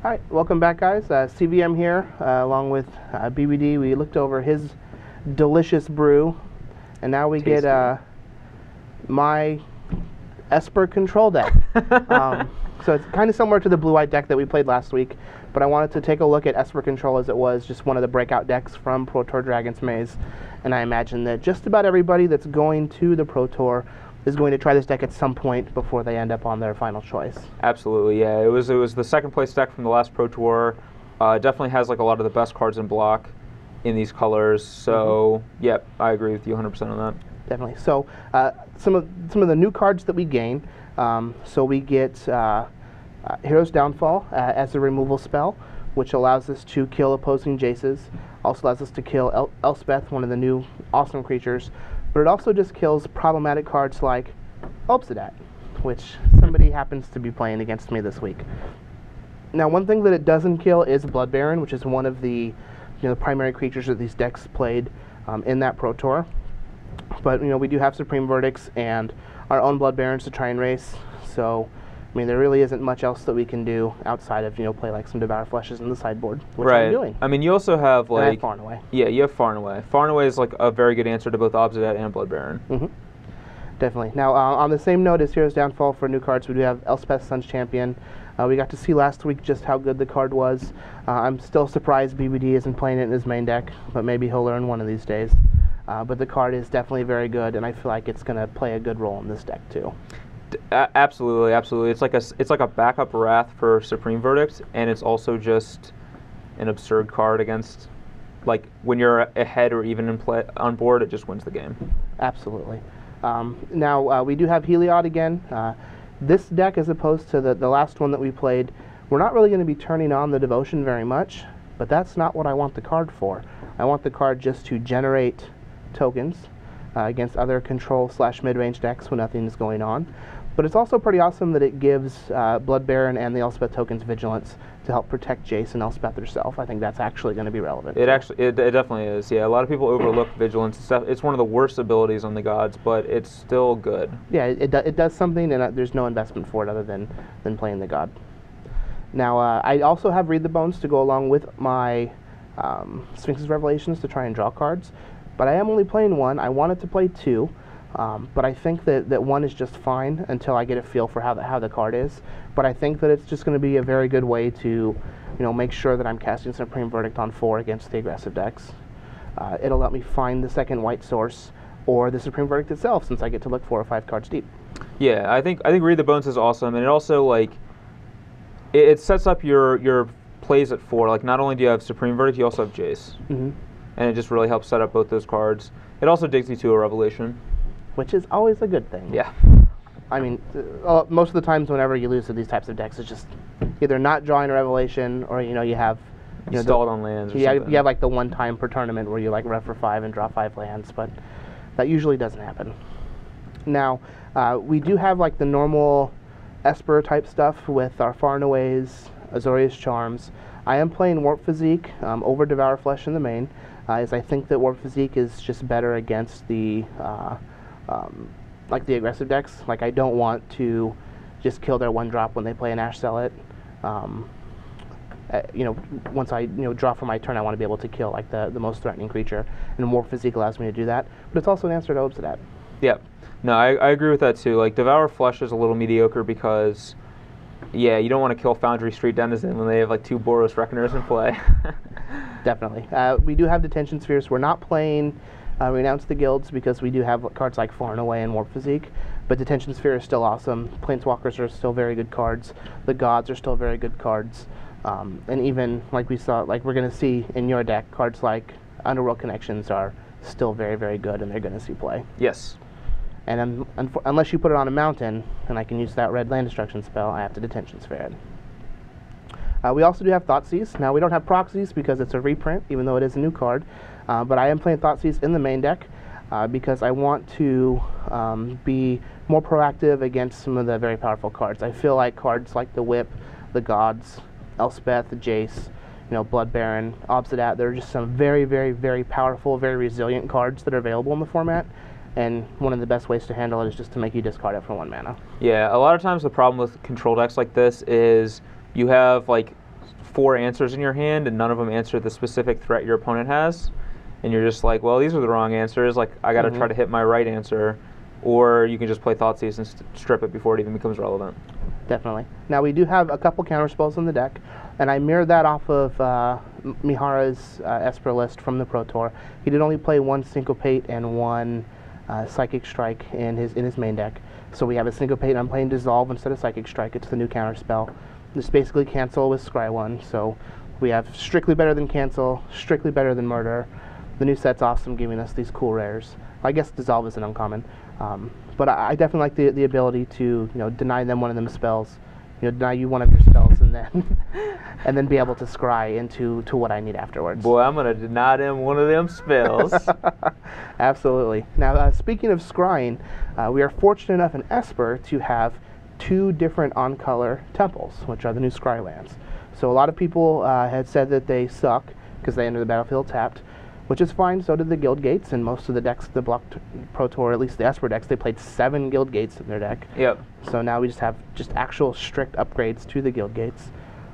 Hi, welcome back, guys. CVM here, along with BBD. We looked over his delicious brew, and now we Tasty. get my Esper control deck. So it's kind of similar to the blue-white deck that we played last week, but I wanted to take a look at Esper Control as it was just one of the breakout decks from Pro Tour Dragon's Maze, and I imagine that just about everybody that's going to the Pro Tour is going to try this deck at some point before they end up on their final choice. Absolutely, yeah. It was the second place deck from the last Pro Tour. Definitely has like a lot of the best cards in block in these colors. So, Yep, I agree with you 100% on that. Definitely. So some of the new cards that we gain. So we get Hero's Downfall as a removal spell, which allows us to kill opposing Jaces. Also allows us to kill Elspeth, one of the new awesome creatures. But it also just kills problematic cards like Obsidat, which somebody happens to be playing against me this week. Now, one thing that it doesn't kill is Blood Baron, which is one of the primary creatures that these decks played in that Pro Tour. But we do have Supreme Verdicts and our own Blood Barons to try and race. So, I mean, there really isn't much else that we can do outside of play like some Devour Fleshes in the sideboard, which I'm doing. I mean, you also have like and I have Far and Away. Yeah, you have Far and Away. Far and Away is like a very good answer to both Obsidat and Blood Baron. Definitely. Now, on the same note as Hero's Downfall for new cards, we do have Elspeth, Sun's Champion. We got to see last week just how good the card was. I'm still surprised BBD isn't playing it in his main deck, but maybe he'll learn one of these days. But the card is definitely very good, and I feel like it's going to play a good role in this deck too. Absolutely, absolutely. It's like a backup Wrath for Supreme Verdict, and it's also just an absurd card against, like, when you're ahead or even in play on board, it just wins the game. Absolutely. Now we do have Heliod again. This deck, as opposed to the last one that we played, we're not really going to be turning on the Devotion very much, but that's not what I want the card for. I want the card just to generate tokens against other control / mid-range decks when nothing is going on. But it's also pretty awesome that it gives Blood Baron and the Elspeth tokens Vigilance to help protect Jace and Elspeth herself. I think that's actually going to be relevant. It definitely is. Yeah, a lot of people overlook Vigilance. It's one of the worst abilities on the gods, but it's still good. Yeah, it does something, and there's no investment for it other than playing the god. Now, I also have Read the Bones to go along with my Sphinx's Revelations to try and draw cards, but I am only playing one. I wanted to play two. But I think that one is just fine until I get a feel for how the card is. But I think that it's just going to be a very good way to, make sure that I'm casting Supreme Verdict on 4 against the aggressive decks. It'll let me find the second white source or the Supreme Verdict itself, since I get to look 4 or 5 cards deep. Yeah, I think Read the Bones is awesome, and it also it sets up your plays at 4. Like, not only do you have Supreme Verdict, you also have Jace, and it just really helps set up both those cards. It also digs you to a Revelation, which is always a good thing. Yeah. I mean, most of the times whenever you lose to these types of decks, it's just either not drawing a Revelation or, you have... stalled on lands or something. You have like the one time per tournament where you rev for 5 and draw 5 lands, but that usually doesn't happen. Now, we do have like the normal Esper type stuff with our Far and Aways, Azorius Charms. I am playing Warp Physique over Devour Flesh in the main, as I think that Warp Physique is just better against the... like the aggressive decks. Like, I don't want to just kill their 1-drop when they play an Ash Zealot. Once I draw for my turn, I want to be able to kill like the most threatening creature, and Warp Physique allows me to do that. But it's also an answer to Obsidat. Yeah, no, I agree with that too. Like, Devour Flesh is a little mediocre because, yeah, you don't want to kill Foundry Street Denizen when they have like 2 Boros Reckoners in play. Definitely. We do have Detention Spheres. We're not playing Renounce the Guilds because we do have cards like Far and Away and Warp Physique, but Detention Sphere is still awesome. Planeswalkers are still very good cards. The Gods are still very good cards. And even, like we saw, like we're going to see in your deck, cards like Underworld Connections are still very, very good, and they're going to see play. Yes. And unless you put it on a mountain, and I can use that red land destruction spell, I have to Detention Sphere it. We also do have Thoughtseize. Now, we don't have Proxies because it's a reprint, even though it is a new card. But I am playing Thoughtseize in the main deck because I want to be more proactive against some of the very powerful cards. I feel like cards like the Whip, the Gods, Elspeth, Jace, Blood Baron, Obsidat, they're just some very, very, very powerful, very resilient cards that are available in the format. And one of the best ways to handle it is just to make you discard it for 1 mana. Yeah, a lot of times the problem with control decks like this is you have like 4 answers in your hand and none of them answer the specific threat your opponent has, and you're just like, well, these are the wrong answers. Like, I got to try to hit my right answer, or you can just play Thoughtseize and strip it before it even becomes relevant. Definitely. Now, we do have a couple counter spells in the deck, and I mirrored that off of Mihara's Esper list from the Pro Tour. He did only play 1 Syncopate and 1 Psychic Strike in his main deck. So we have a Syncopate, and I'm playing Dissolve instead of Psychic Strike. It's the new counter spell. This basically cancel with Scry 1, so we have strictly better than cancel, strictly better than murder. The new set's awesome, giving us these cool rares. I guess Dissolve is an uncommon. But I definitely like the ability to deny them one of them spells, deny you one of your spells, and then be able to scry into what I need afterwards. Boy, I'm gonna deny them one of them spells. Absolutely. Now, speaking of scrying, we are fortunate enough in Esper to have 2 different on-color temples, which are the new scry lands. So a lot of people had said that they suck because they enter the battlefield tapped, which is fine. So did the Guild Gates, and most of the decks, the blocked Pro Tour, at least the Esper decks, they played 7 Guild Gates in their deck. Yep. So now we just have actual strict upgrades to the Guild Gates.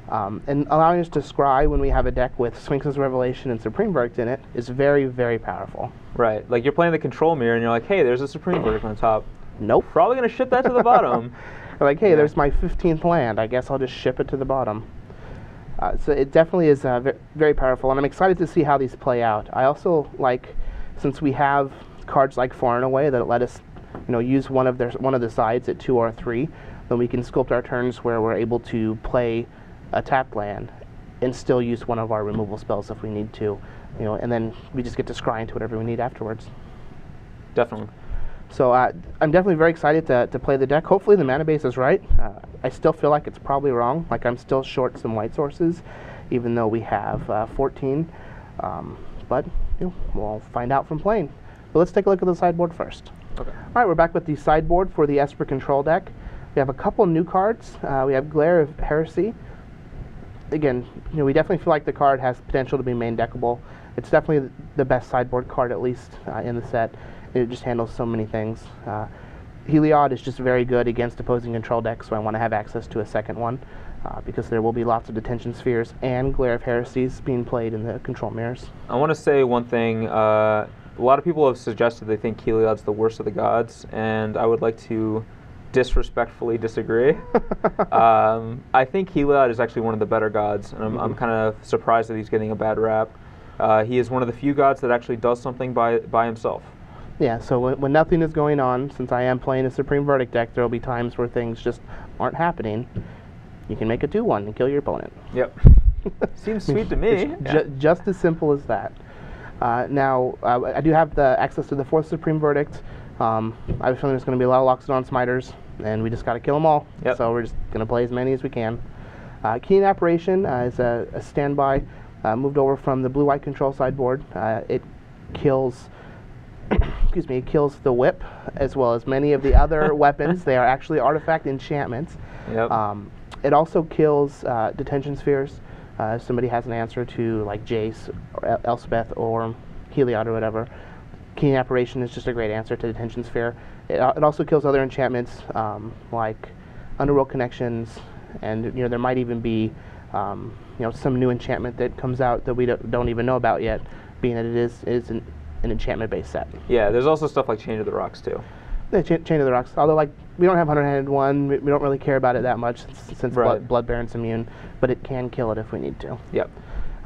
And allowing us to scry when we have a deck with Sphinx's Revelation and Supreme Verdict in it is very, very powerful. Right. Like, you're playing the Control Mirror, and you're like, hey, there's a Supreme Verdict on top. Nope. Probably going to ship that to the bottom. Like, hey, there's my 15th land. I guess I'll just ship it to the bottom. So it definitely is very powerful, and I'm excited to see how these play out. I also like, since we have cards like Far and Away that let us, use one of the sides at 2 or 3, then we can sculpt our turns where we're able to play a tapped land and still use one of our removal spells if we need to, and then we just get to scry into whatever we need afterwards. Definitely. So I'm definitely very excited to play the deck. Hopefully the mana base is right. I still feel like it's probably wrong. Like, I'm still short some white sources, even though we have 14. But we'll find out from playing. But let's take a look at the sideboard first. Okay. All right, we're back with the sideboard for the Esper Control deck. We have a couple new cards. We have Glare of Heresy. Again, we definitely feel like the card has potential to be main deckable. It's definitely the best sideboard card, at least in the set. It just handles so many things. Heliod is just very good against opposing control decks, so I want to have access to a second one because there will be lots of Detention Spheres and Glare of Heresies being played in the control mirrors. I want to say one thing. A lot of people have suggested they think Heliod's the worst of the gods, and I would like to disrespectfully disagree. I think Heliod is actually one of the better gods, and I'm kind of surprised that he's getting a bad rap. He is one of the few gods that actually does something by himself. Yeah, so when nothing is going on, since I am playing a Supreme Verdict deck, there will be times where things just aren't happening. You can make a 2/1 and kill your opponent. Yep. Seems sweet to me. Just as simple as that. Now, I do have the access to the 4th Supreme Verdict. I have a feeling there's going to be a lot of Loxodon Smiters, and we just got to kill them all. Yep. So we're just going to play as many as we can. Keen Apparition is a standby, moved over from the blue-white control sideboard. It kills... Excuse me, it kills the whip as well as many of the other weapons. They are actually artifact enchantments. Yep. It also kills Detention Spheres. If somebody has an answer to like Jace or Elspeth or Heliod or whatever, Keen Apparition is just a great answer to Detention Sphere. It also kills other enchantments like Underworld Connections, and there might even be some new enchantment that comes out that we don't even know about yet, being that it is an enchantment-based set. Yeah, there's also stuff like Chain of the Rocks, too. The Chain of the Rocks. Although, we don't have 100-handed one. We don't really care about it that much since right. Blood Baron's immune, but it can kill it if we need to. Yep.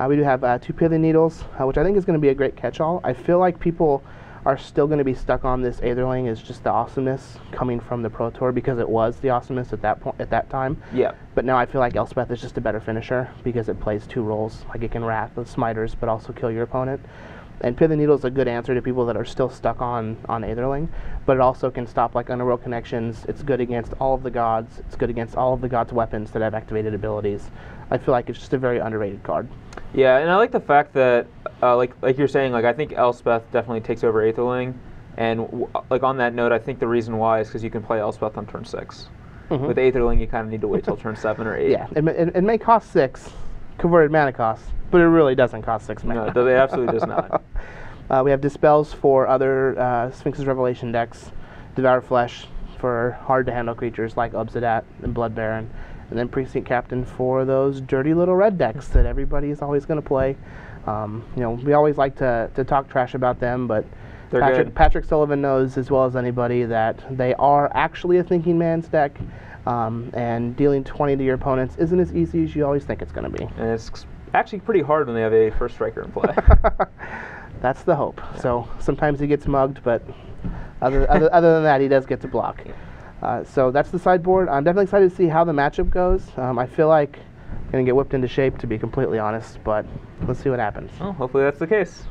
We do have 2 Pithing Needles, which I think is going to be a great catch-all. I feel like people are still going to be stuck on this Aetherling as just the awesomeness coming from the Pro Tour because it was the awesomeness at that time. Yeah. But now I feel like Elspeth is just a better finisher because it plays 2 roles. Like, it can wrath with Smiters, but also kill your opponent. And Pithing Needle is a good answer to people that are still stuck on Aetherling, but it also can stop like Underworld Connections. It's good against all of the gods. It's good against all of the gods' weapons that have activated abilities. I feel like it's just a very underrated card. Yeah, and I like the fact that, like you're saying, I think Elspeth definitely takes over Aetherling, and on that note, I think the reason why is because you can play Elspeth on turn 6. Mm-hmm. With Aetherling, you kind of need to wait till turn 7 or 8. Yeah, it may cost 6 converted mana cost, but it really doesn't cost 6 mana. No, it absolutely does not. We have Dispels for other Sphinx's Revelation decks, Devour Flesh for hard-to-handle creatures like Obsidat and Blood Baron, and then Precinct Captain for those dirty little red decks that everybody is always going to play. We always like to talk trash about them, but Patrick Sullivan knows as well as anybody that they are actually a thinking man's deck, and dealing 20 to your opponents isn't as easy as you always think it's going to be. And it's actually pretty hard when they have a first striker in play. That's the hope. Yeah. So sometimes he gets mugged, but other than that, he does get to block. So that's the sideboard. I'm definitely excited to see how the matchup goes. I feel like I'm going to get whipped into shape, to be completely honest, but let's see what happens. Well, hopefully that's the case.